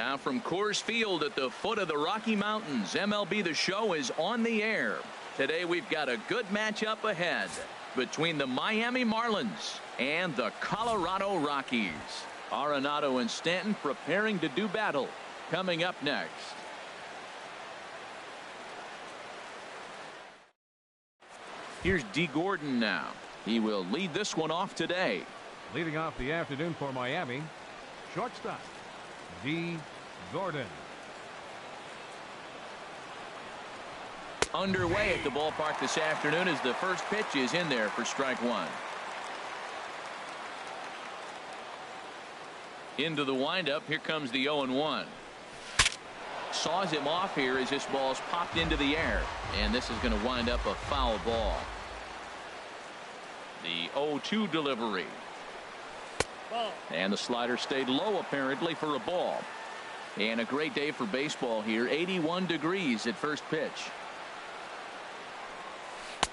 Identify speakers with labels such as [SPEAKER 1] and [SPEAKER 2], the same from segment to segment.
[SPEAKER 1] Now from Coors Field at the foot of the Rocky Mountains, MLB The Show is on the air. Today we've got a good matchup ahead between the Miami Marlins and the Colorado Rockies. Arenado and Stanton preparing to do battle. Coming up next. Here's D. Gordon now. He will lead this one off today.
[SPEAKER 2] Leading off the afternoon for Miami, shortstop D. Gordon.
[SPEAKER 1] Underway at the ballpark this afternoon as the first pitch is in there for strike one. Into the windup. Here comes the 0-1. Saws him off here as this ball's popped into the air, and this is going to wind up a foul ball. The 0-2 delivery. And the slider stayed low apparently for a ball. And a great day for baseball here. 81 degrees at first pitch.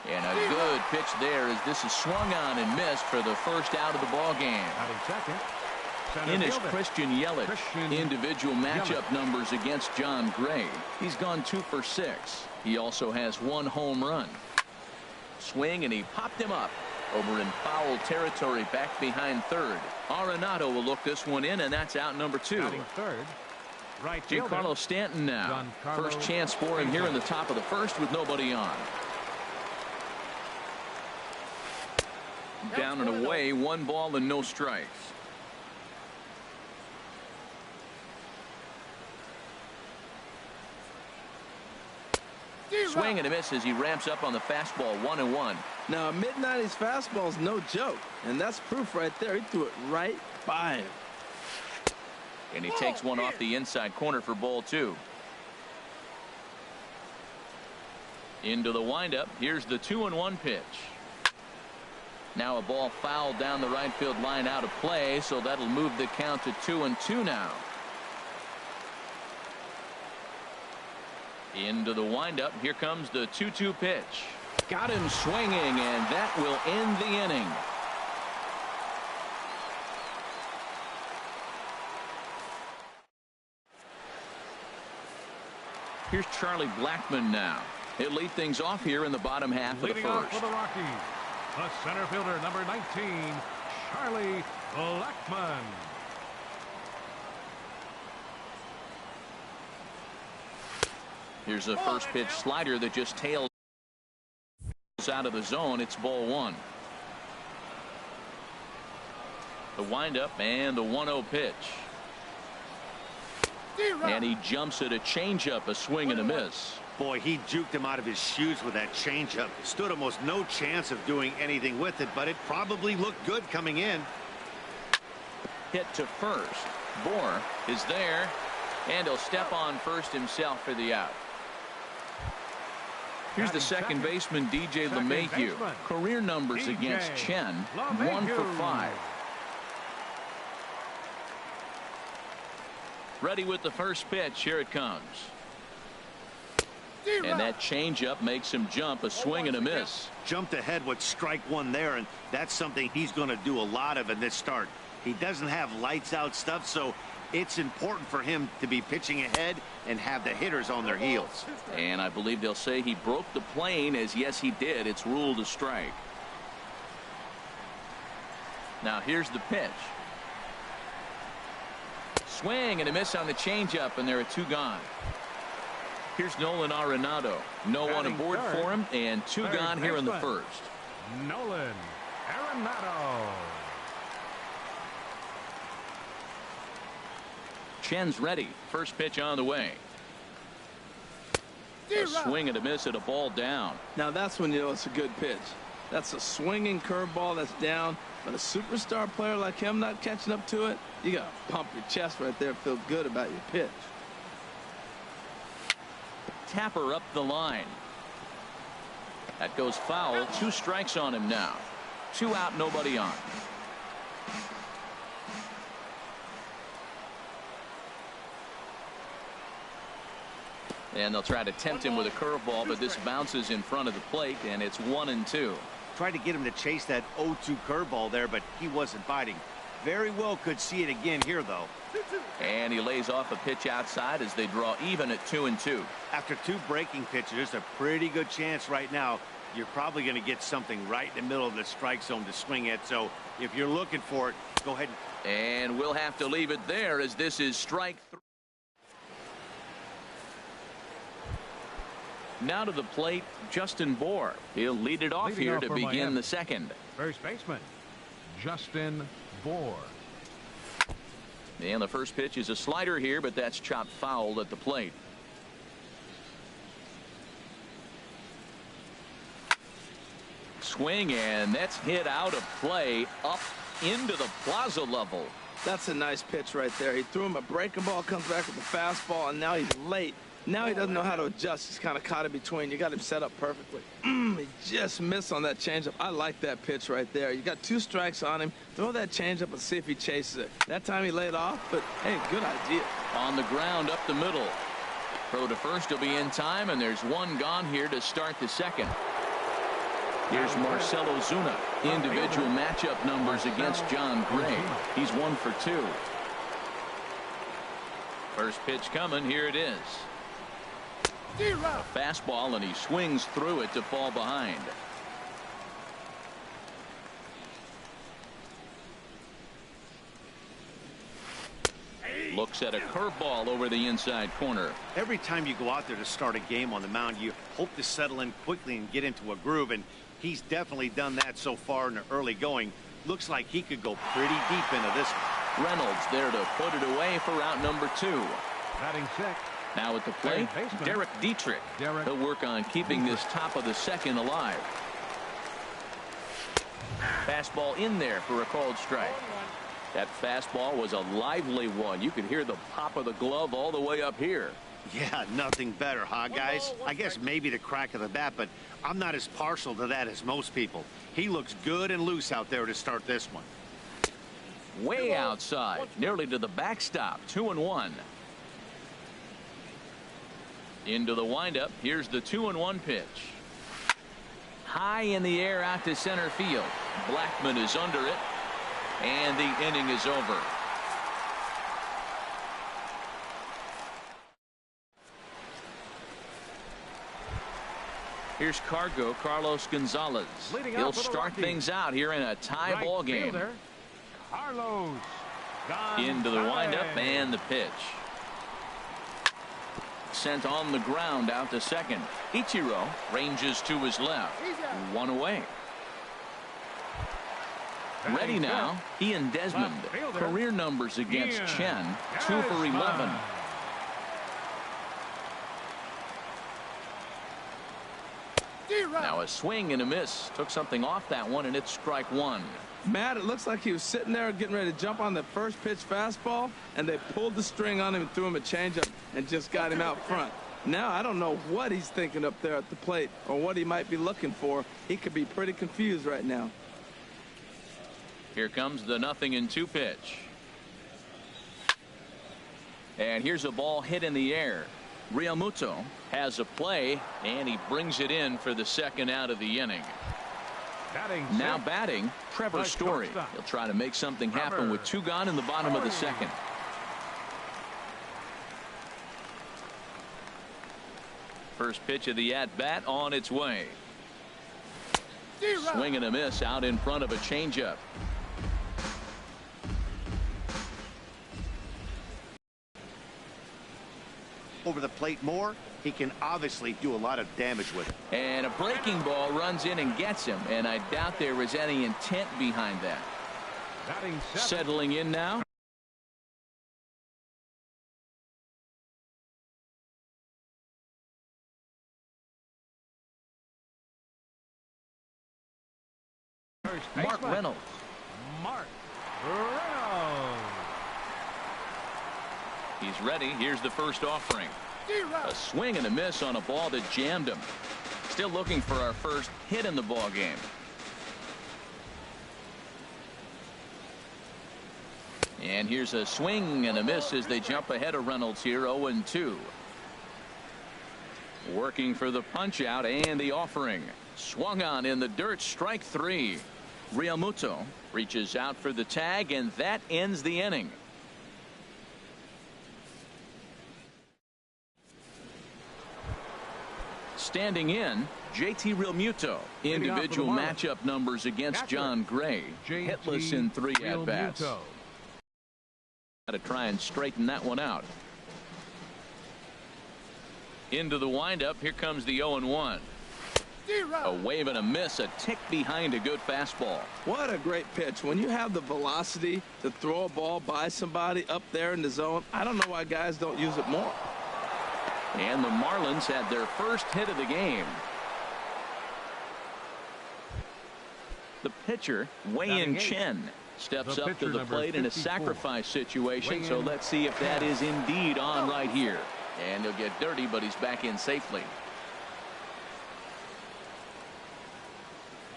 [SPEAKER 1] And a good pitch there as this is swung on and missed for the first out of the ball game. In is Christian Yelich. Individual matchup numbers against John Gray. He's gone 2 for 6. He also has 1 home run. Swing, and he popped him up over in foul territory back behind third. Arenado will look this one in, and that's out number 2.
[SPEAKER 2] Third, right
[SPEAKER 1] Giancarlo Stanton now. First chance for him here in the top of the first with nobody on. Down and away, 1 ball and no strikes. Swing and a miss as he ramps up on the fastball. 1-1.
[SPEAKER 3] Now, a mid-90s fastball is no joke, and that's proof right there. He threw it right by him.
[SPEAKER 1] And he takes one off the inside corner for ball 2. Into the windup. Here's the 2-1 pitch. Now a ball fouled down the right field line out of play, so that'll move the count to 2-2 now. Into the windup. Here comes the 2-2 pitch. Got him swinging, and that will end the inning. Here's Charlie Blackmon now. He'll lead things off here in the bottom half of the first.
[SPEAKER 2] Leading off for the Rockies, the center fielder, number 19, Charlie Blackmon.
[SPEAKER 1] Here's a first pitch slider that just tails out of the zone. It's ball 1. The windup and the 1-0 pitch. And he jumps at a changeup, a swing and a miss.
[SPEAKER 4] Boy, he juked him out of his shoes with that changeup. Stood almost no chance of doing anything with it, but it probably looked good coming in.
[SPEAKER 1] Hit to first. Bohr is there, and he'll step on first himself for the out. Here's the second baseman, DJ LeMahieu. Career numbers against Chen, 1 for 5. Ready with the first pitch. Here it comes. And that changeup makes him jump, a swing and a miss.
[SPEAKER 4] Jumped ahead with strike 1 there, and that's something he's going to do a lot of in this start. He doesn't have lights out stuff, so it's important for him to be pitching ahead and have the hitters on their heels.
[SPEAKER 1] And I believe they'll say he broke the plane, as yes he did. It's ruled a strike. Now here's the pitch. Swing and a miss on the changeup, and there are 2 gone. Here's Nolan Arenado. No one aboard for him, and 2 gone here in the first.
[SPEAKER 2] Nolan Arenado.
[SPEAKER 1] Chen's ready. First pitch on the way. A swing and a miss at a ball down.
[SPEAKER 3] Now that's when you know it's a good pitch. That's a swinging curveball that's down. But a superstar player like him not catching up to it, you got to pump your chest right there, feel good about your pitch.
[SPEAKER 1] Tapper up the line. That goes foul. 2 strikes on him now. 2 out, nobody on. And they'll try to tempt him with a curveball, but this bounces in front of the plate, and it's 1-2.
[SPEAKER 4] Tried to get him to chase that 0-2 curveball there, but he wasn't biting. Very well could see it again here, though.
[SPEAKER 1] And he lays off a pitch outside as they draw even at 2-2.
[SPEAKER 4] After 2 breaking pitches, there's a pretty good chance right now you're probably going to get something right in the middle of the strike zone to swing at. So if you're looking for it, go ahead.
[SPEAKER 1] And we'll have to leave it there as this is strike 3. Now to the plate, Justin Bour. He'll lead it off here to begin the second.
[SPEAKER 2] First baseman, Justin Bour.
[SPEAKER 1] And the first pitch is a slider here, but that's chopped foul at the plate. Swing, and that's hit out of play up into the plaza level.
[SPEAKER 3] That's a nice pitch right there. He threw him a breaking ball, comes back with a fastball, and now he's late. Now he doesn't know how to adjust. He's kind of caught in between. You got him set up perfectly. He just missed on that changeup. I like that pitch right there. You got 2 strikes on him. Throw that changeup and see if he chases it. That time he laid off, but hey, good idea.
[SPEAKER 1] On the ground up the middle. Throw to first will be in time, and there's 1 gone here to start the second. Here's Marcell Ozuna. Individual matchup numbers against John Gray. He's 1 for 2. First pitch coming. Here it is. A fastball, and he swings through it to fall behind. Looks at a curveball over the inside corner.
[SPEAKER 4] Every time you go out there to start a game on the mound, you hope to settle in quickly and get into a groove, and he's definitely done that so far in the early going. Looks like he could go pretty deep into this one.
[SPEAKER 1] Reynolds there to put it away for out number 2.
[SPEAKER 2] Batting sixth.
[SPEAKER 1] Now at the plate, Derek Dietrich. He'll work on keeping this top of the second alive. Fastball in there for a called strike. That fastball was a lively one. You could hear the pop of the glove all the way up here.
[SPEAKER 4] Yeah, nothing better, huh, guys? I guess maybe the crack of the bat, but I'm not as partial to that as most people. He looks good and loose out there to start this one.
[SPEAKER 1] Way outside, nearly to the backstop. 2-1. Into the windup. Here's the 2-1 pitch. High in the air out to center field. Blackman is under it, and the inning is over. Here's Carlos Gonzalez. He'll start things out here in a tie ball game.
[SPEAKER 2] Carlos Gonzalez.
[SPEAKER 1] Into the windup and the pitch. Sent on the ground out to second. Ichiro ranges to his left. 1 away. Ready now, Ian Desmond. Career numbers against Chen, 2 for 11. Now a swing and a miss. Took something off that one, and it's strike 1.
[SPEAKER 3] Matt, it looks like he was sitting there getting ready to jump on the first pitch fastball, and they pulled the string on him and threw him a changeup and just got him out front. Now I don't know what he's thinking up there at the plate or what he might be looking for. He could be pretty confused right now.
[SPEAKER 1] Here comes the 0-2 pitch. And here's a ball hit in the air. Realmuto has a play, and he brings it in for the second out of the inning. Now batting, Trevor Story. He'll try to make something happen with 2 gone in the bottom of the second. First pitch of the at-bat on its way. Swing and a miss out in front of a changeup.
[SPEAKER 4] Over the plate more, he can obviously do a lot of damage with it.
[SPEAKER 1] And a breaking ball runs in and gets him, and I doubt there was any intent behind that. Settling in now. Mark Reynolds. He's ready. Here's the first offering. A swing and a miss on a ball that jammed him. Still looking for our first hit in the ball game. And here's a swing and a miss as they jump ahead of Reynolds here. 0-2. Working for the punch out and the offering. Swung on in the dirt. Strike 3. Realmuto Reaches out for the tag, and that ends the inning. Standing in, JT Realmuto. Individual matchup numbers against John Gray. Hitless in 3 at-bats. Got to try and straighten that one out. Into the windup. Here comes the 0-1. A wave and a miss, a tick behind a good fastball.
[SPEAKER 3] What a great pitch. When you have the velocity to throw a ball by somebody up there in the zone, I don't know why guys don't use it more.
[SPEAKER 1] And the Marlins had their first hit of the game. The pitcher, Wei-Yin Chen, steps up to the plate in a sacrifice situation, so let's see if that is indeed on right here. And he'll get dirty, but he's back in safely.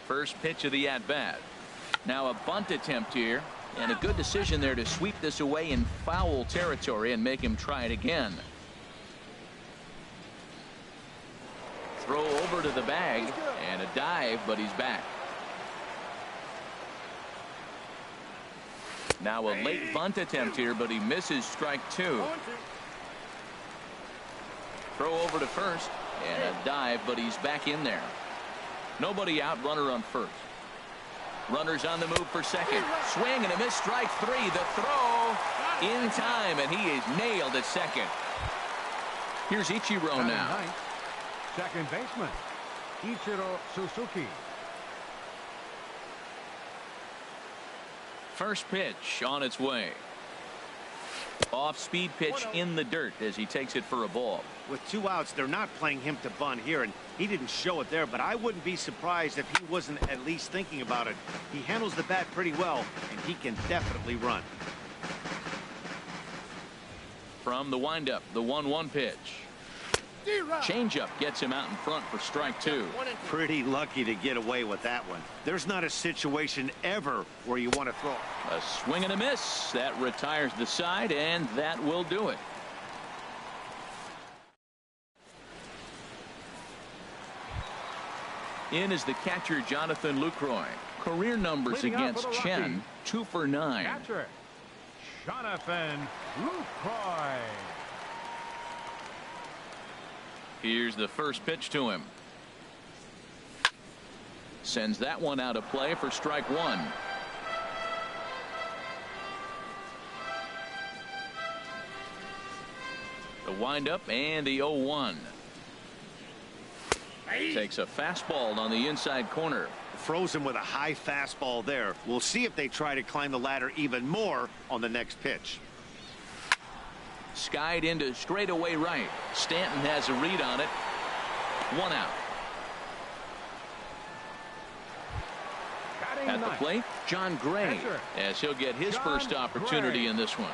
[SPEAKER 1] First pitch of the at-bat. Now a bunt attempt here, and a good decision there to sweep this away in foul territory and make him try it again. Throw over to the bag, and a dive, but he's back. Now a late bunt attempt here, but he misses strike 2. Throw over to first, and a dive, but he's back in there. Nobody out, runner on first. Runners on the move for second. Swing and a miss, strike 3. The throw in time, and he is nailed at second. Here's Ichiro now.
[SPEAKER 2] Second baseman, Ichiro Suzuki.
[SPEAKER 1] First pitch on its way. Off-speed pitch in the dirt as he takes it for a ball.
[SPEAKER 4] With 2 outs, they're not playing him to bunt here, and he didn't show it there, but I wouldn't be surprised if he wasn't at least thinking about it. He handles the bat pretty well, and he can definitely run.
[SPEAKER 1] From the windup, the 1-1 pitch. Changeup gets him out in front for strike 2.
[SPEAKER 4] Pretty lucky to get away with that one. There's not a situation ever where you want to throw.
[SPEAKER 1] A swing and a miss. That retires the side, and that will do it. In is the catcher, Jonathan Lucroy. Career numbers against Chen, 2 for 9.
[SPEAKER 2] Catcher, Jonathan Lucroy.
[SPEAKER 1] Here's the first pitch to him. Sends that one out of play for strike 1. The windup and the 0-1. Takes a fastball on the inside corner.
[SPEAKER 4] Frozen with a high fastball there. We'll see if they try to climb the ladder even more on the next pitch.
[SPEAKER 1] Skied into straightaway right. Stanton has a read on it. 1 out. At the plate, John Gray, as he'll get his first opportunity in this one.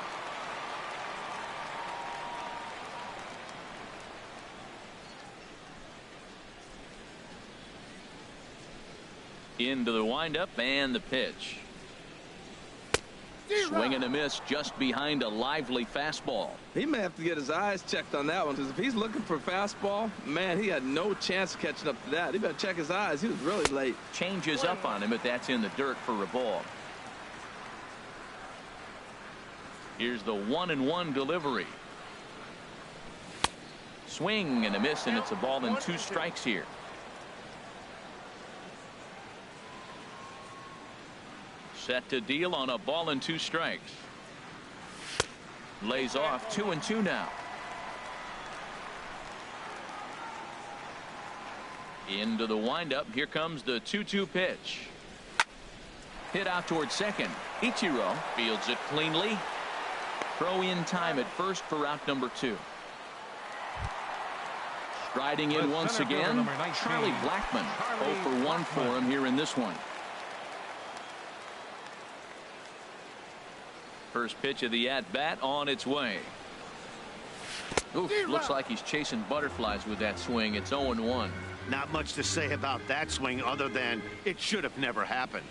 [SPEAKER 1] Into the windup and the pitch. Swing and a miss just behind a lively fastball.
[SPEAKER 3] He may have to get his eyes checked on that one, because if he's looking for a fastball, man, he had no chance of catching up to that. He better check his eyes. He was really late.
[SPEAKER 1] Changes up on him, but that's in the dirt for a ball. Here's the 1-1 delivery. Swing and a miss, and it's a ball and 2 strikes here. Set to deal on a ball and 2 strikes. Lays off 2-2 now. Into the windup. Here comes the 2-2 pitch. Hit out towards second. Ichiro fields it cleanly. Throw in time at first for out number 2. Striding in once again, Charlie Blackmon. 0 for 1 for him here in this one. First pitch of the at-bat on its way. Oof, looks like he's chasing butterflies with that swing. It's 0-1.
[SPEAKER 4] Not much to say about that swing other than it should have never happened.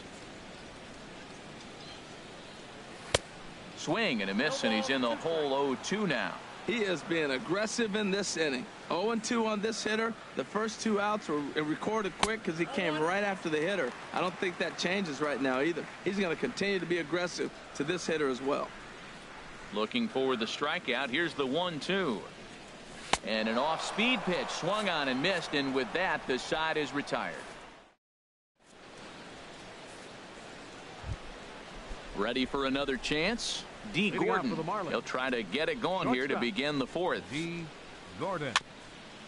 [SPEAKER 1] Swing and a miss, and he's in the hole 0-2 now.
[SPEAKER 3] He is being aggressive in this inning. 0-2 on this hitter. The first 2 outs were recorded quick because he came right after the hitter. I don't think that changes right now either. He's going to continue to be aggressive to this hitter as well.
[SPEAKER 1] Looking for the strikeout. Here's the 1-2. And an off-speed pitch swung on and missed, and with that, the side is retired. Ready for another chance? D. Gordon. He'll try to get it going here to begin the 4th.
[SPEAKER 2] D. Gordon.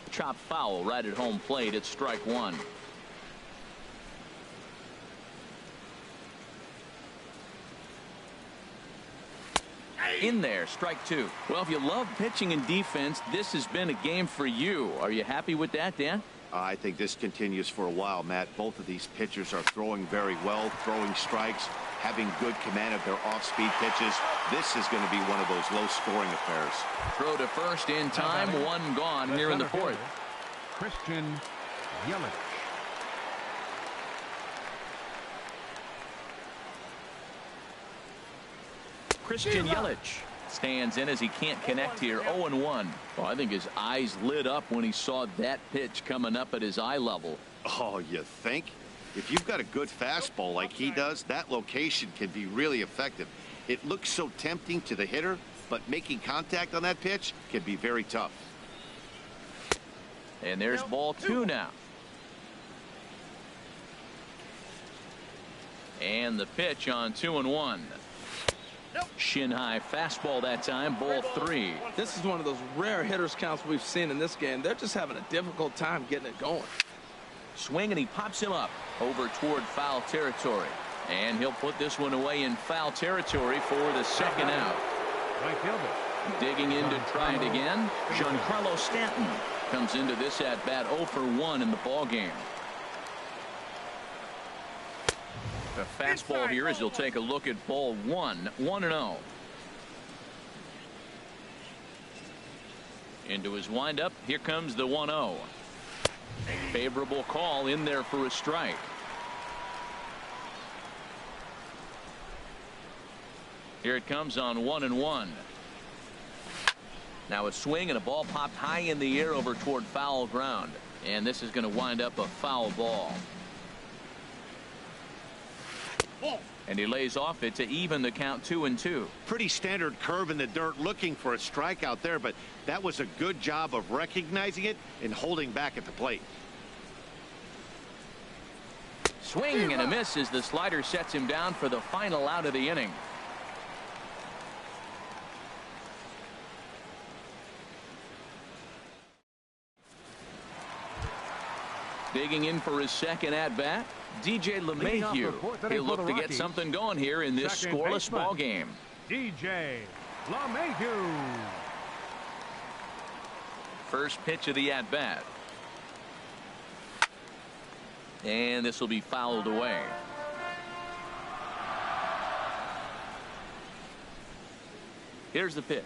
[SPEAKER 1] Chop foul right at home plate. It's strike 1. In there, strike 2. Well, if you love pitching and defense, this has been a game for you. Are you happy with that, Dan?
[SPEAKER 4] I think this continues for a while, Matt. Both of these pitchers are throwing very well, throwing strikes, having good command of their off-speed pitches. This is going to be one of those low-scoring affairs.
[SPEAKER 1] Throw to first in time, 1 gone here in the 4th.
[SPEAKER 2] Christian Yelich.
[SPEAKER 1] Christian Yelich stands in as he can't connect here. 0-1. Well, I think his eyes lit up when he saw that pitch coming up at his eye level.
[SPEAKER 4] Oh, you think? If you've got a good fastball like he does, that location can be really effective. It looks so tempting to the hitter, but making contact on that pitch can be very tough.
[SPEAKER 1] And there's ball 2 now. And the pitch on 2-1. Shin high fastball that time, ball 3.
[SPEAKER 3] This is one of those rare hitters counts we've seen in this game. They're just having a difficult time getting it going.
[SPEAKER 1] Swing, and he pops him up over toward foul territory. And he'll put this one away in foul territory for the 2nd out.
[SPEAKER 2] Right fielder.
[SPEAKER 1] Digging in to try it again. Giancarlo Stanton comes into this at bat 0 for 1 in the ball game. The fastball here as he'll take a look at ball 1. 1-0. Into his windup. Here comes the 1-0. Favorable call in there for a strike. Here it comes on 1-1. Now a swing and a ball popped high in the air over toward foul ground. And this is going to wind up a foul ball. And he lays off it to even the count 2-2.
[SPEAKER 4] Pretty standard curve in the dirt, looking for a strikeout there, but that was a good job of recognizing it and holding back at the plate.
[SPEAKER 1] Swing and a miss as the slider sets him down for the final out of the inning. Digging in for his 2nd at bat, DJ LeMahieu. He'll look to get something going here in this scoreless ball game.
[SPEAKER 2] DJ LeMahieu.
[SPEAKER 1] First pitch of the at bat. And this will be fouled away. Here's the pitch.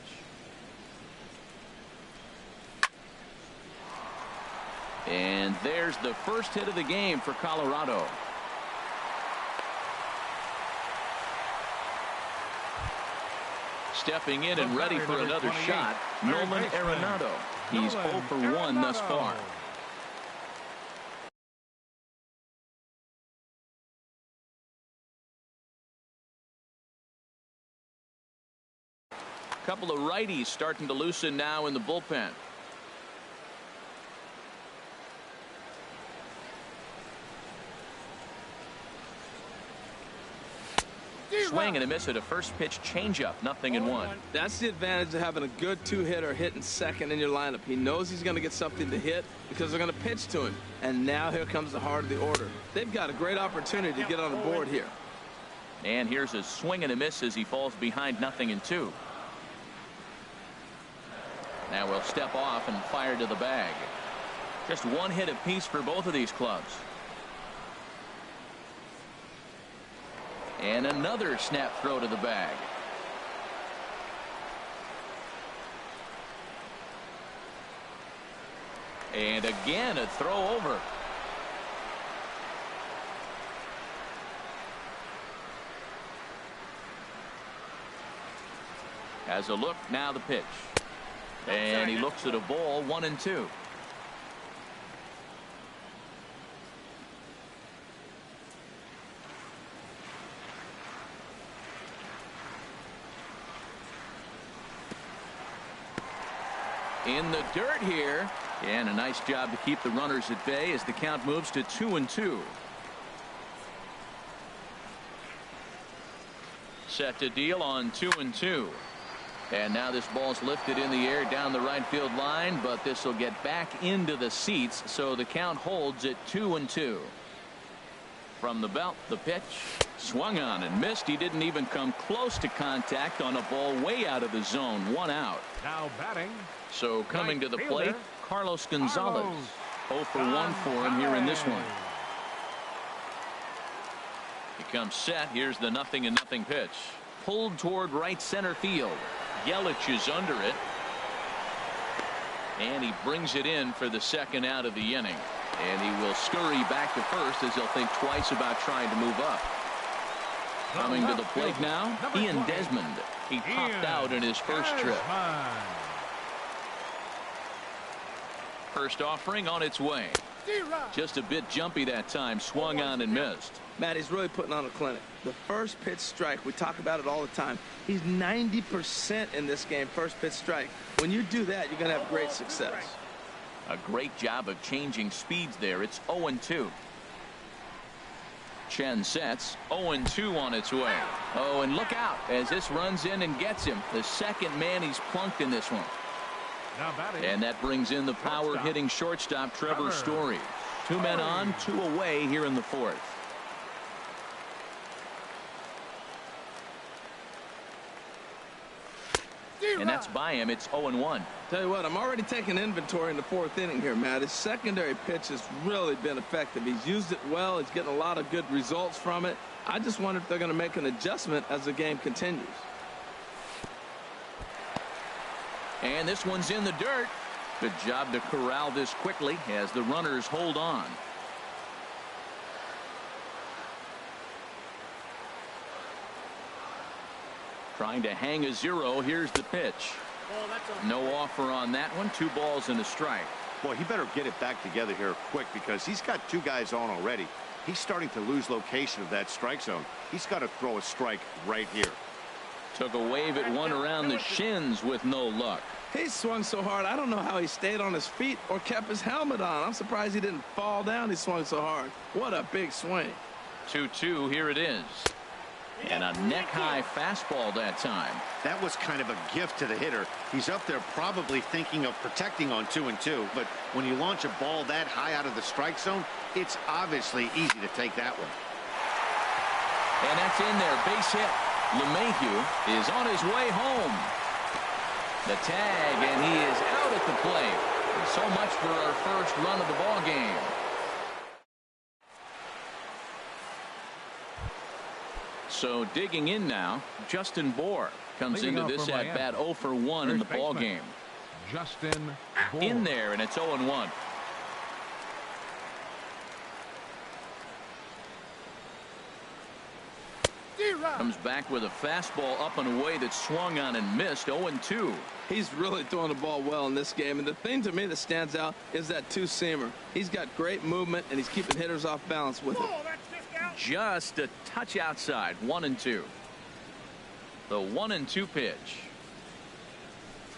[SPEAKER 1] And there's the first hit of the game for Colorado. Stepping in and ready for another shot, Nolan Arenado. He's 0 for 1 thus far. A couple of righties starting to loosen now in the bullpen. Swing and a miss at a first pitch changeup. 0-1.
[SPEAKER 3] That's the advantage of having a good 2-hitter hitting second in your lineup. He knows he's going to get something to hit because they're going to pitch to him. And now here comes the heart of the order. They've got a great opportunity to get on the board here.
[SPEAKER 1] And here's a swing and a miss as he falls behind 0-2. Now we'll step off and fire to the bag. Just one hit apiece for both of these clubs. And another snap throw to the bag. And again a throw over. As a look, now the pitch. And he looks at a ball, 1-2. In the dirt here, and a nice job to keep the runners at bay as the count moves to 2-2. Set to deal on 2-2. And now this ball's lifted in the air down the right field line, but this will get back into the seats, so the count holds at 2-2. From the belt, the pitch swung on and missed. He didn't even come close to contact on a ball way out of the zone. 1 out.
[SPEAKER 2] Now batting.
[SPEAKER 1] So coming to the plate, Carlos Gonzalez. 0 for 1 for him here in this one. He comes set. Here's the 0-0 pitch. Pulled toward right center field. Yelich is under it. And he brings it in for the 2nd out of the inning. And he will scurry back to first as he'll think twice about trying to move up. Coming to the plate now, Ian Desmond. He popped out in his first trip. First offering on its way. Just a bit jumpy that time. Swung on and missed.
[SPEAKER 3] Matt, he's really putting on a clinic. The first pitch strike, we talk about it all the time. He's 90% in this game, first pitch strike. When you do that, you're going to have great success.
[SPEAKER 1] A great job of changing speeds there. It's 0-2. Chen sets. 0-2 on its way. Oh, and look out as this runs in and gets him. The second man he's plunked in this one. And that brings in the power hitting shortstop Trevor Story. 2 men on, 2 away here in the 4th. And that's by him. It's 0-1.
[SPEAKER 3] Tell you what, I'm already taking inventory in the 4th inning here, Matt. His secondary pitch has really been effective. He's used it well. He's getting a lot of good results from it. I just wonder if they're going to make an adjustment as the game continues.
[SPEAKER 1] And this one's in the dirt. Good job to corral this quickly as the runners hold on. Trying to hang a 0. Here's the pitch. No offer on that one. 2 balls and a strike.
[SPEAKER 4] Boy, he better get it back together here quick because he's got 2 guys on already. He's starting to lose location of that strike zone. He's got to throw a strike right here.
[SPEAKER 1] Took a wave at one around the shins with no luck.
[SPEAKER 3] He swung so hard, I don't know how he stayed on his feet or kept his helmet on. I'm surprised he didn't fall down. He swung so hard. What a big swing.
[SPEAKER 1] 2-2. Here it is. And a neck-high fastball that time.
[SPEAKER 4] That was kind of a gift to the hitter. He's up there probably thinking of protecting on 2-2. But when you launch a ball that high out of the strike zone, it's obviously easy to take that one.
[SPEAKER 1] And that's in there. Base hit. LeMahieu is on his way home. The tag, and he is out at the plate. And so much for our first run of the ball game. So digging in now, Justin Bohr comes into this at bat 0 for 1 in the ball game.
[SPEAKER 2] Justin Bohr.
[SPEAKER 1] In there, and it's 0-1. Comes back with a fastball up and away that swung on and missed. 0-2.
[SPEAKER 3] He's really throwing the ball well in this game. And the thing to me that stands out is that 2-seamer. He's got great movement, and he's keeping hitters off balance with it.
[SPEAKER 1] Just a touch outside. 1-2. The 1-2 pitch.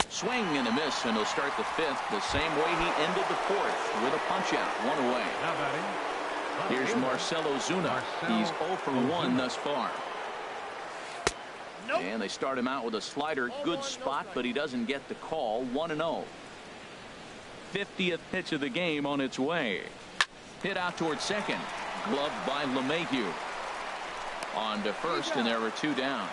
[SPEAKER 1] Swing and a miss, and he'll start the 5th the same way he ended the 4th with a punch out. 1 away. Here's Marcelo Zuna. He's 0 for 1 thus far. And they start him out with a slider. Good spot, but he doesn't get the call. 1-0. 50th pitch of the game on its way. Hit out towards second. Gloved by LeMahieu. On to first, and there are 2 down.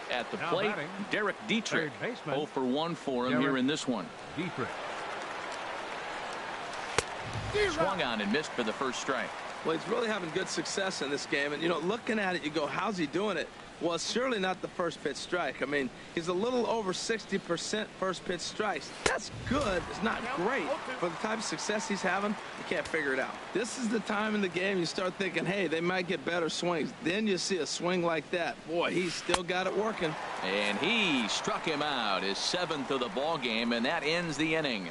[SPEAKER 1] At the plate, Derek Dietrich. 0 for 1 for him here in this one. Swung on and missed for the first strike.
[SPEAKER 3] Well, he's really having good success in this game. And, you know, looking at it, you go, how's he doing it? Well, it's surely not the first pitch strike. I mean, he's a little over 60% first pitch strikes. That's good. It's not great. For the type of success he's having, you can't figure it out. This is the time in the game you start thinking, hey, they might get better swings. Then you see a swing like that. Boy, he's still got it working.
[SPEAKER 1] And he struck him out, his 7th of the ball game, and that ends the inning.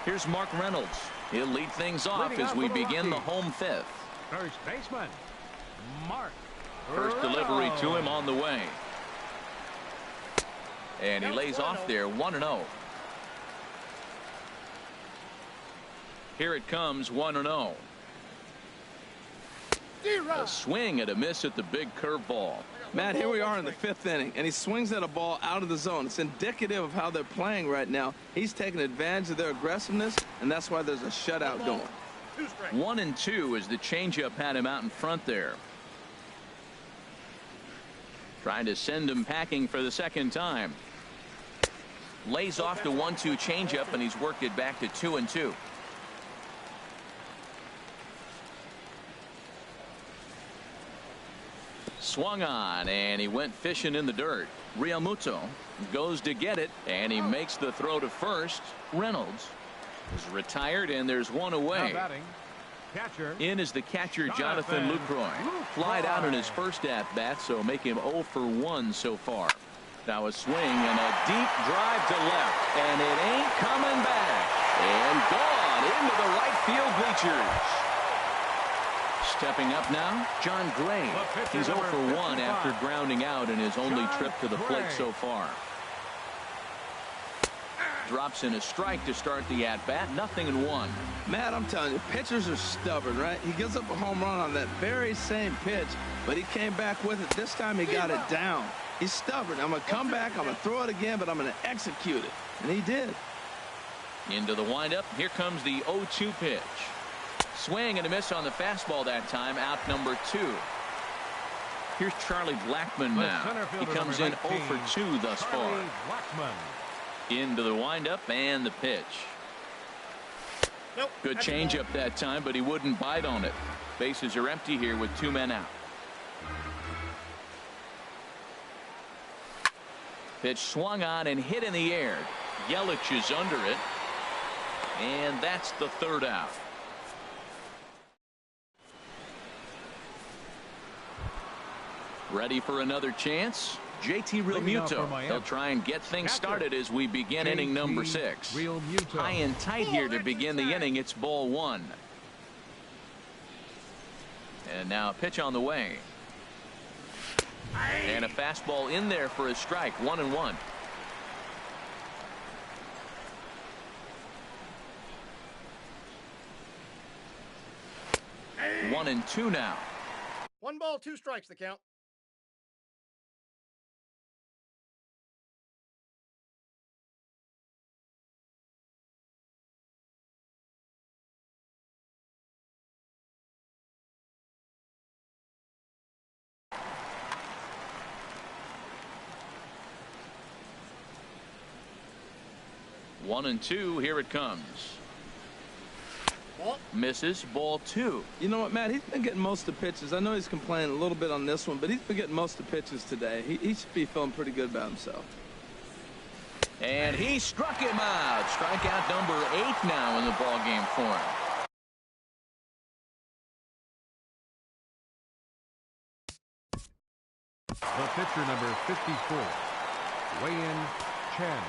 [SPEAKER 1] Here's Mark Reynolds. He'll lead things off as we begin the home 5th.
[SPEAKER 2] First baseman, Mark.
[SPEAKER 1] First delivery to him on the way. And he lays off there 1-0. Here it comes 1-0. A swing and a miss at the big curveball.
[SPEAKER 3] Matt, here we are in the 5th inning, and he swings at a ball out of the zone. It's indicative of how they're playing right now. He's taking advantage of their aggressiveness, and that's why there's a shutout going.
[SPEAKER 1] 1-2 as the changeup had him out in front there. Trying to send him packing for the 2nd time. Lays off the 1-2 changeup, and he's worked it back to 2-2. Swung on, and he went fishing in the dirt. Realmuto goes to get it, and he makes the throw to first. Reynolds is retired, and there's one away. In is the catcher, Jonathan Lucroy. Flied out in his first at-bat, so make him 0 for 1 so far. Now a swing and a deep drive to left, and it ain't coming back. And gone into the right field bleachers. Stepping up now, John Gray. He's 0 for 1 after grounding out in his only trip to the plate so far. Drops in a strike to start the at-bat. 0-1.
[SPEAKER 3] Matt, I'm telling you, pitchers are stubborn, right? He gives up a home run on that very same pitch, but he came back with it. This time he got it down. He's stubborn. I'm going to come back, I'm going to throw it again, but I'm going to execute it. And he did.
[SPEAKER 1] Into the windup. Here comes the 0-2 pitch. Swing and a miss on the fastball that time. Out number 2. Here's Charlie Blackmon now. He comes in 0 for 2 thus far. Into the windup and the pitch. Good changeup that time, but he wouldn't bite on it. Bases are empty here with 2 men out. Pitch swung on and hit in the air. Yelich is under it. And that's the 3rd out. Ready for another chance? JT Realmuto. He'll try and get things started as we begin inning number 6. High and tight here to begin the inning. It's ball 1. And now a pitch on the way. And a fastball in there for a strike. 1-1. 1-2 now.
[SPEAKER 5] 1 ball, 2 strikes the count.
[SPEAKER 1] One and 2. Here it comes. Misses. Ball 2.
[SPEAKER 3] You know what, Matt? He's been getting most of the pitches. I know he's complaining a little bit on this one, but he's been getting most of the pitches today. He should be feeling pretty good about himself.
[SPEAKER 1] And he struck him out. Strikeout number 8 now in the ballgame for him.
[SPEAKER 2] The pitcher, number 54, Wei-In Chen.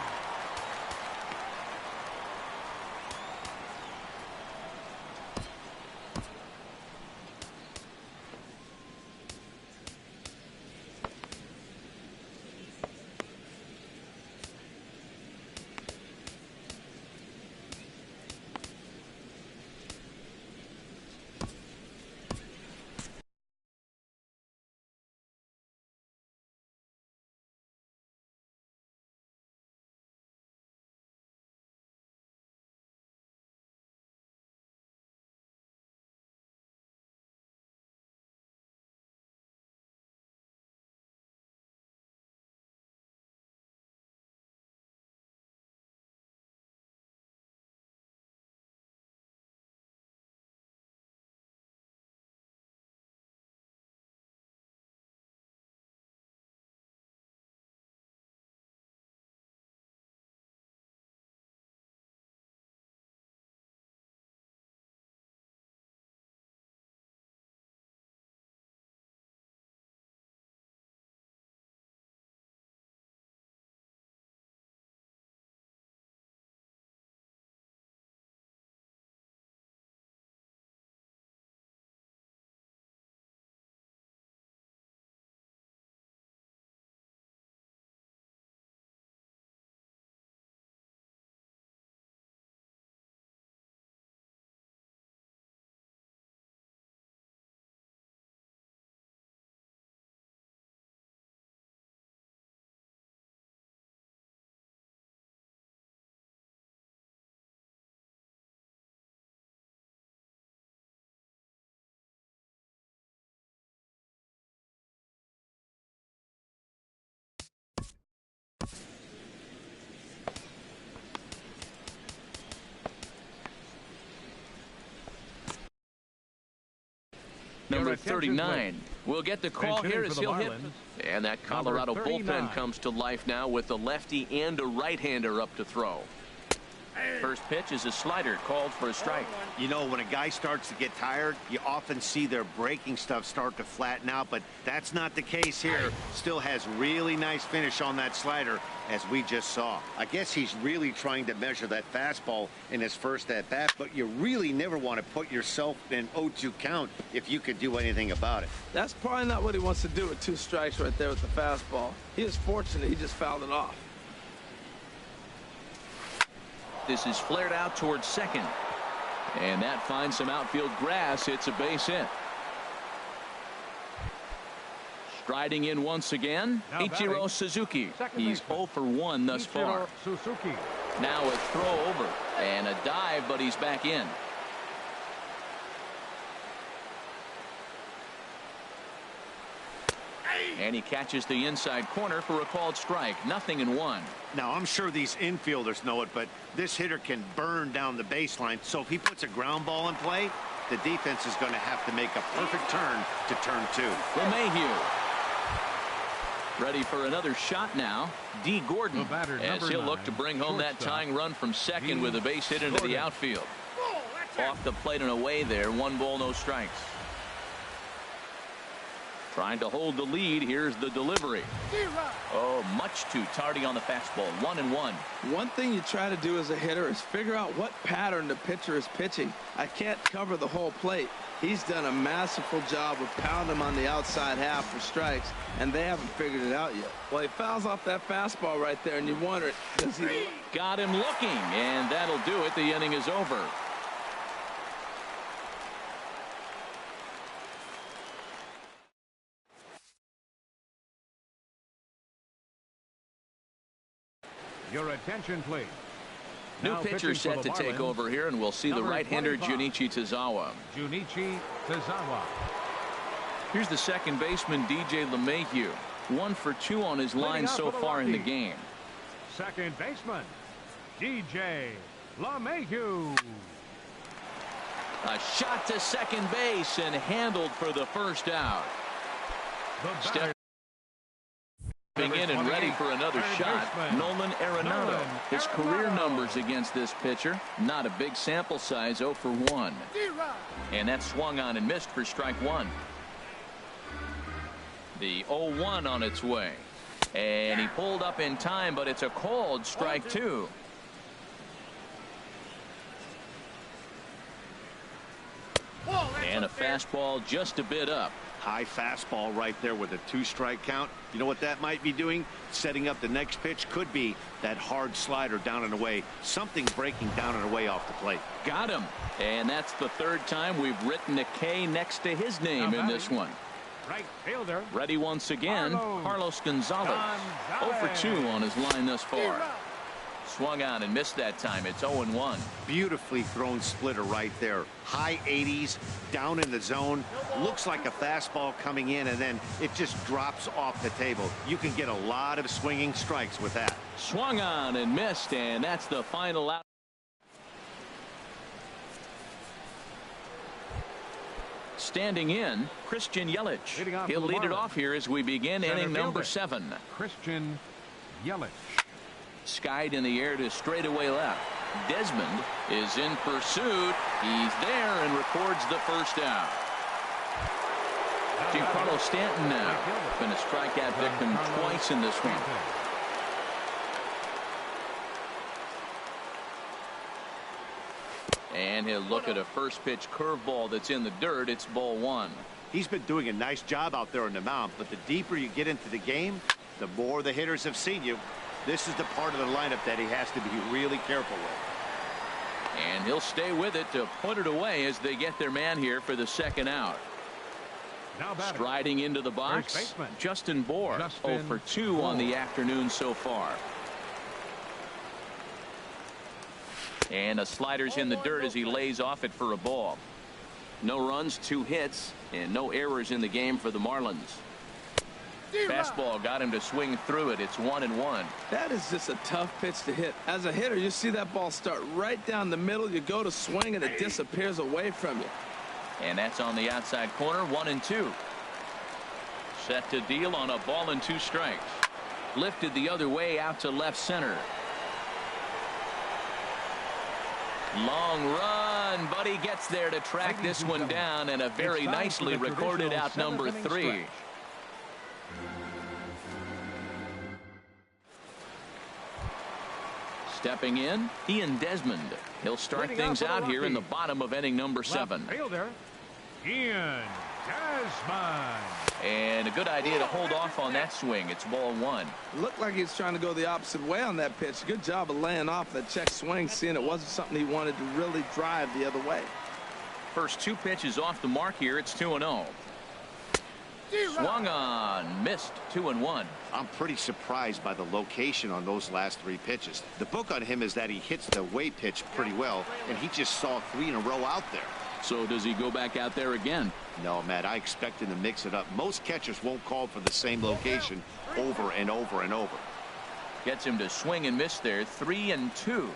[SPEAKER 1] number 39. We'll get the call here as he'll hit. And that Colorado bullpen comes to life now with a lefty and a right-hander up to throw. First pitch is a slider called for a strike.
[SPEAKER 4] You know, when a guy starts to get tired, you often see their breaking stuff start to flatten out, but that's not the case here. Still has really nice finish on that slider, as we just saw. I guess he's really trying to measure that fastball in his first at-bat, but you really never want to put yourself in an 0-2 count if you could do anything about it.
[SPEAKER 3] That's probably not what he wants to do with 2 strikes right there with the fastball. He is fortunate he just fouled it off.
[SPEAKER 1] This is flared out towards second. And that finds some outfield grass. It's a base hit. Striding in once again, Ichiro Suzuki. He's 0 for 1 thus far. Now a throw over and a dive, but he's back in. And he catches the inside corner for a called strike. 0-1.
[SPEAKER 4] Now, I'm sure these infielders know it, but this hitter can burn down the baseline. So if he puts a ground ball in play, the defense is going to have to make a perfect turn to turn 2.
[SPEAKER 1] LeMahieu. Ready for another shot now. D. Gordon, as he'll look to bring home that tying run from second with a base hit into the outfield. Off the plate and away there. 1 ball, no strikes. Trying to hold the lead. Here's the delivery. Oh, much too tardy on the fastball. 1-1.
[SPEAKER 3] One thing you try to do as a hitter is figure out what pattern the pitcher is pitching. I can't cover the whole plate. He's done a masterful job of pounding him on the outside half for strikes, and they haven't figured it out yet. Well, he fouls off that fastball right there, and you wonder, does he...
[SPEAKER 1] Got him looking, and that'll do it. The inning is over.
[SPEAKER 2] Your attention, please.
[SPEAKER 1] New pitcher set to take over here, and we'll see the right-hander Junichi Tazawa.
[SPEAKER 2] Junichi Tazawa.
[SPEAKER 1] Here's the second baseman DJ LeMahieu. 1 for 2 on his line so far in the game.
[SPEAKER 2] Second baseman DJ LeMahieu.
[SPEAKER 1] A shot to second base and handled for the first out. Stepping in and ready for another shot, Nolan Arenado. His career numbers against this pitcher, not a big sample size, 0 for 1. And that swung on and missed for strike 1. The 0-1 on its way. And he pulled up in time, but it's a called strike 2. And a fastball just a bit up.
[SPEAKER 4] High fastball right there with a 2-strike count. You know what that might be doing? Setting up the next pitch. Could be that hard slider down and away. Something breaking down and away off the plate.
[SPEAKER 1] Got him. And that's the 3rd time we've written a K next to his name in this one.
[SPEAKER 2] Right fielder.
[SPEAKER 1] Ready once again, Carlos Gonzalez. 0 for 2 on his line thus far. Swung on and missed that time. It's 0-1.
[SPEAKER 4] Beautifully thrown splitter right there. High 80s, down in the zone. Looks like a fastball coming in, and then it just drops off the table. You can get a lot of swinging strikes with that.
[SPEAKER 1] Swung on and missed, and that's the final out. Standing in, Christian Yelich. He'll lead it off here as we begin inning number 7.
[SPEAKER 2] Christian Yelich.
[SPEAKER 1] Skied in the air to straightaway left. Desmond is in pursuit. He's there and records the first out. Giancarlo Stanton now. Been a strikeout victim twice in this one. And he'll look at a first pitch curveball that's in the dirt. It's ball 1.
[SPEAKER 4] He's been doing a nice job out there on the mound, but the deeper you get into the game, the more the hitters have seen you. This is the part of the lineup that he has to be really careful with.
[SPEAKER 1] And he'll stay with it to put it away as they get their man here for the second out. Striding into the box, Justin Bour. 0 for 2 on the afternoon so far. And a slider's in the dirt as he lays off it for a ball. No runs, 2 hits, and no errors in the game for the Marlins. Fastball got him to swing through it. It's 1-1.
[SPEAKER 3] That is just a tough pitch to hit. As a hitter, you see that ball start right down the middle. You go to swing and it disappears away from you.
[SPEAKER 1] And that's on the outside corner, 1-2. Set to deal on a ball and 2 strikes. Lifted the other way out to left center. Long run, but he gets there to track this one down, and a very nicely recorded out number 3. Stepping in, Ian Desmond. He'll start things out here in the bottom of inning number 7.
[SPEAKER 2] Fielder, Ian Desmond.
[SPEAKER 1] And a good idea to hold off on that swing. It's ball 1.
[SPEAKER 3] Looked like he's trying to go the opposite way on that pitch. Good job of laying off that check swing, seeing it wasn't something he wanted to really drive the other way.
[SPEAKER 1] First 2 pitches off the mark here. It's 2-0. Swung on, missed, 2-1.
[SPEAKER 4] I'm pretty surprised by the location on those last 3 pitches. The book on him is that he hits the way pitch pretty well, and he just saw 3 in a row out there.
[SPEAKER 1] So does he go back out there again?
[SPEAKER 4] No, Matt, I expect him to mix it up. Most catchers won't call for the same location over and over and over.
[SPEAKER 1] Gets him to swing and miss there, 3-2.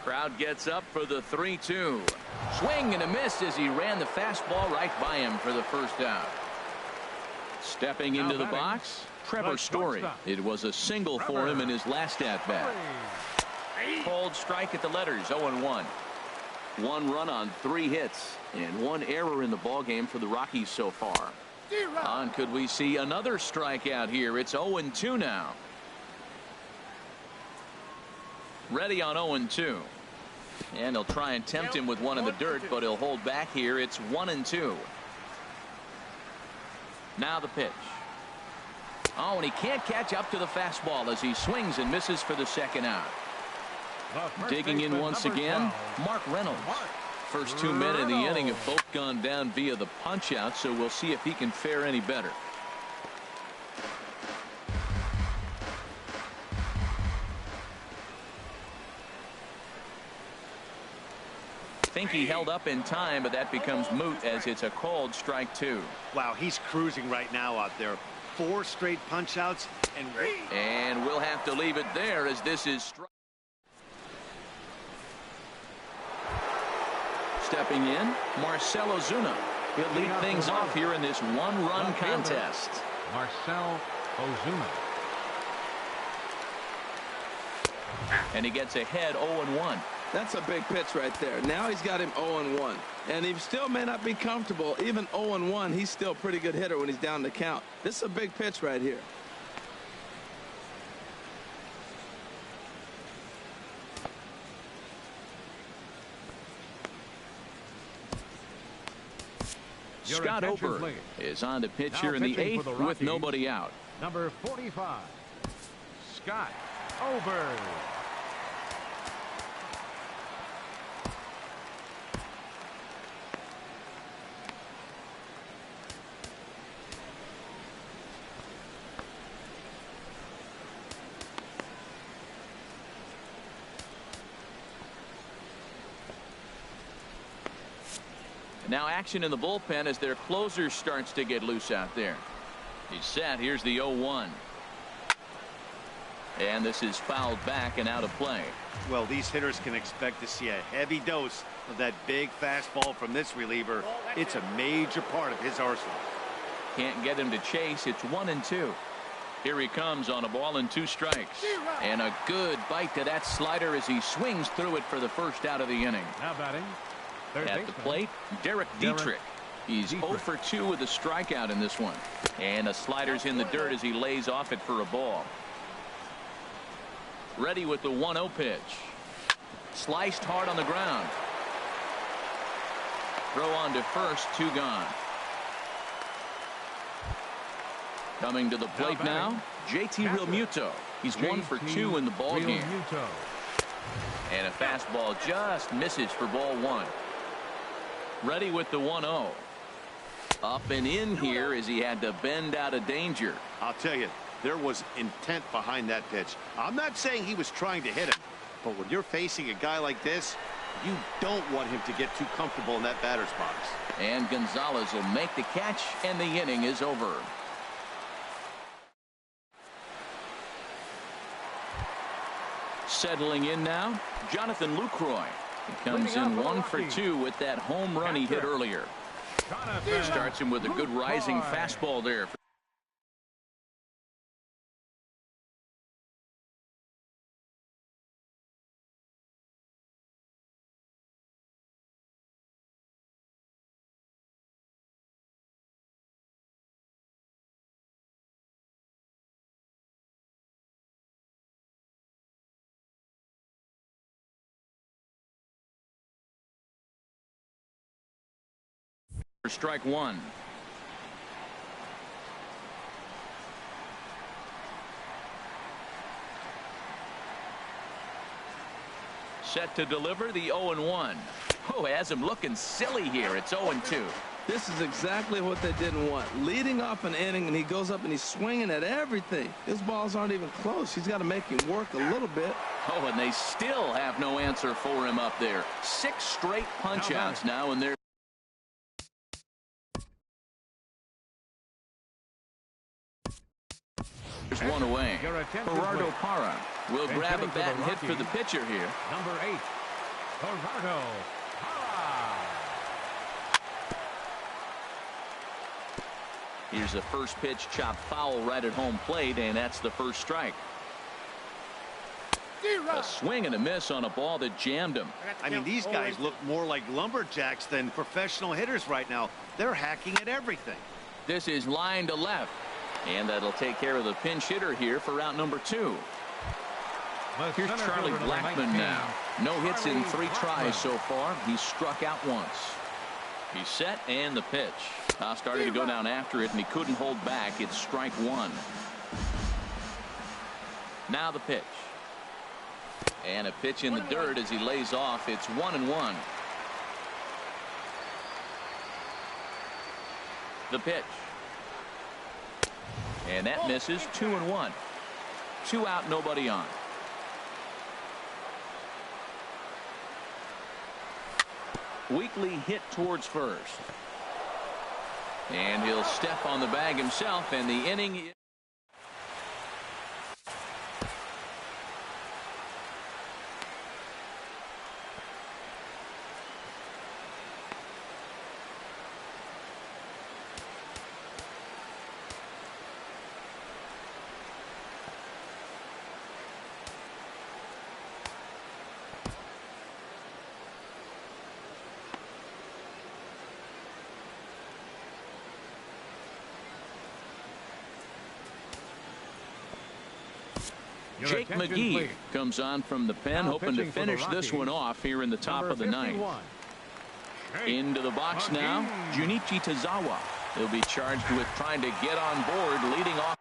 [SPEAKER 1] Crowd gets up for the 3-2. Swing and a miss as he ran the fastball right by him for the first out. Stepping into the box, Trevor Story. It was a single for him in his last at-bat. Cold strike at the letters, 0-1. 1 run on 3 hits and 1 error in the ballgame for the Rockies so far. On could we see another strikeout here? It's 0-2 now. Ready on 0-2. And he'll try and tempt him with one in the dirt, but he'll hold back here. It's 1-2. Now the pitch. Oh, and he can't catch up to the fastball as he swings and misses for the second out. Digging in once again, Mark Reynolds. First 2 men in the inning have both gone down via the punch out, so we'll see if he can fare any better. Think he held up in time, but that becomes moot as it's a called strike 2.
[SPEAKER 4] Wow, he's cruising right now out there. 4 straight punch outs,
[SPEAKER 1] and we'll have to leave it there as this is strike. Stepping in, Marcell Ozuna. He'll lead things off here in this 1-run contest.
[SPEAKER 2] Marcell Ozuna.
[SPEAKER 1] And he gets ahead 0-1.
[SPEAKER 3] That's a big pitch right there. Now he's got him 0-1. And he still may not be comfortable. Even 0-1, he's still a pretty good hitter when he's down the count. This is a big pitch right here.
[SPEAKER 1] Scott Ober is on to pitch here in the 8th with nobody out.
[SPEAKER 2] Number 45, Scott Ober.
[SPEAKER 1] Now action in the bullpen as their closer starts to get loose out there. He's set. Here's the 0-1. And this is fouled back and out of play.
[SPEAKER 4] Well, these hitters can expect to see a heavy dose of that big fastball from this reliever. It's a major part of his arsenal.
[SPEAKER 1] Can't get him to chase. It's 1-2. Here he comes on a ball and 2 strikes. And a good bite to that slider as he swings through it for the first out of the inning.
[SPEAKER 2] Now batting.
[SPEAKER 1] At the plate, Derek Dietrich. He's 0 for 2 with a strikeout in this one. And a slider's in the dirt as he lays off it for a ball. Ready with the 1-0 pitch. Sliced hard on the ground. Throw on to first, 2 gone. Coming to the plate now, JT Realmuto. He's 1 for 2 in the ballgame. And a fastball just misses for ball 1. Ready with the 1-0. Up and in here as he had to bend out of danger.
[SPEAKER 4] I'll tell you, there was intent behind that pitch. I'm not saying he was trying to hit him, but when you're facing a guy like this, you don't want him to get too comfortable in that batter's box.
[SPEAKER 1] And Gonzalez will make the catch, and the inning is over. Settling in now, Jonathan Lucroy. He comes in 1 for 2 with that home run he hit earlier. Starts him with a good rising fastball there. For strike one. Set to deliver the 0-1. Oh, has him looking silly here. It's 0-2.
[SPEAKER 3] This is exactly what they didn't want. Leading off an inning, and he goes up and he's swinging at everything. His balls aren't even close. He's got to make him work a little bit.
[SPEAKER 1] Oh, and they still have no answer for him up there. 6 straight punch-outs now, and they're there's one away. Gerardo Parra will grab a bat and hit for the pitcher here.
[SPEAKER 2] Number 8, Gerardo Parra.
[SPEAKER 1] Here's a first pitch chopped foul right at home plate, and that's the first strike. A swing and a miss on a ball that jammed him.
[SPEAKER 4] I mean, these guys look more like lumberjacks than professional hitters right now. They're hacking at everything.
[SPEAKER 1] This is line to left. And that'll take care of the pinch hitter here for route number 2. Here's Charlie Blackmon now. No hits in 3 tries so far. He's struck out once. He's set, and the pitch. Started to go down after it, and he couldn't hold back. It's strike 1. Now the pitch. And a pitch in the dirt as he lays off. It's 1-1. The pitch. And that misses. 2-1. 2 out, nobody on. Weekly hit towards first. And he'll step on the bag himself, and the inning. Jake McGee comes on from the pen, hoping to finish this one off here in the top of the 9th. Into the box now, Junichi Tazawa. He'll be charged with trying to get on board, leading off.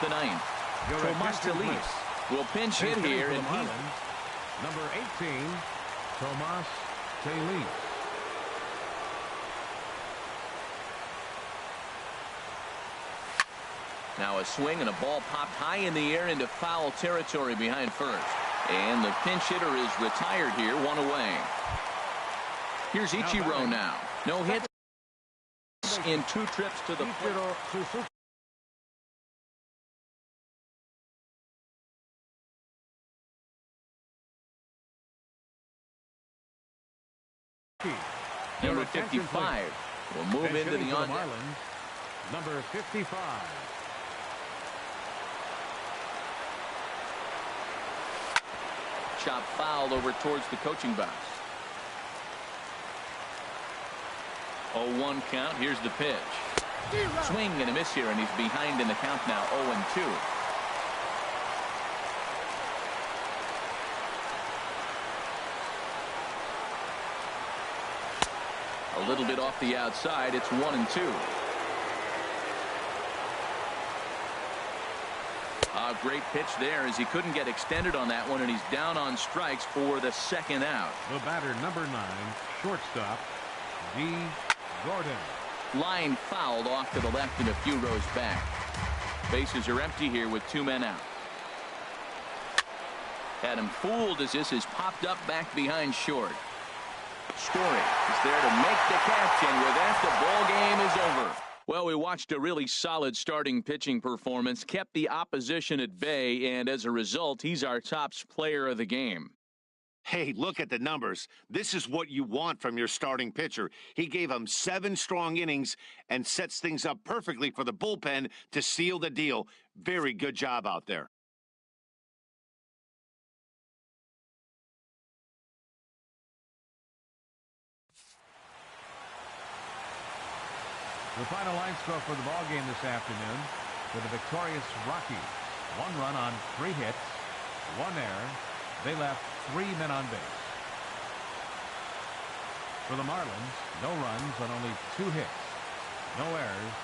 [SPEAKER 1] The 9th. Tomas Telis will pinch hit here, and he.
[SPEAKER 2] Number 18, Tomas Telis.
[SPEAKER 1] Now a swing, and a ball popped high in the air into foul territory behind first. And the pinch hitter is retired here, 1 away. Here's Ichiro now. No hit in 2 trips to the plate. Number 55 will move into the on.
[SPEAKER 2] Number 55.
[SPEAKER 1] Chop fouled over towards the coaching box. 0-1 count. Here's the pitch. Swing and a miss here, and he's behind in the count now. 0-2. A little bit off the outside. It's 1-2. A great pitch there as he couldn't get extended on that one, and he's down on strikes for the second out.
[SPEAKER 2] The batter, number 9, shortstop, D. Gordon.
[SPEAKER 1] Line fouled off to the left and a few rows back. Bases are empty here with 2 men out. Had him fooled as this is popped up back behind short. Story is there to make the catch, and with that, the ball game is over. Well, we watched a really solid starting pitching performance, kept the opposition at bay, and as a result, he's our top player of the game.
[SPEAKER 4] Hey, look at the numbers. This is what you want from your starting pitcher. He gave him 7 strong innings and sets things up perfectly for the bullpen to seal the deal. Very good job out there.
[SPEAKER 2] The final line score for the ball game this afternoon for the victorious Rockies. 1 run on 3 hits, 1 error. They left 3 men on base. For the Marlins, no runs on only 2 hits, no errors,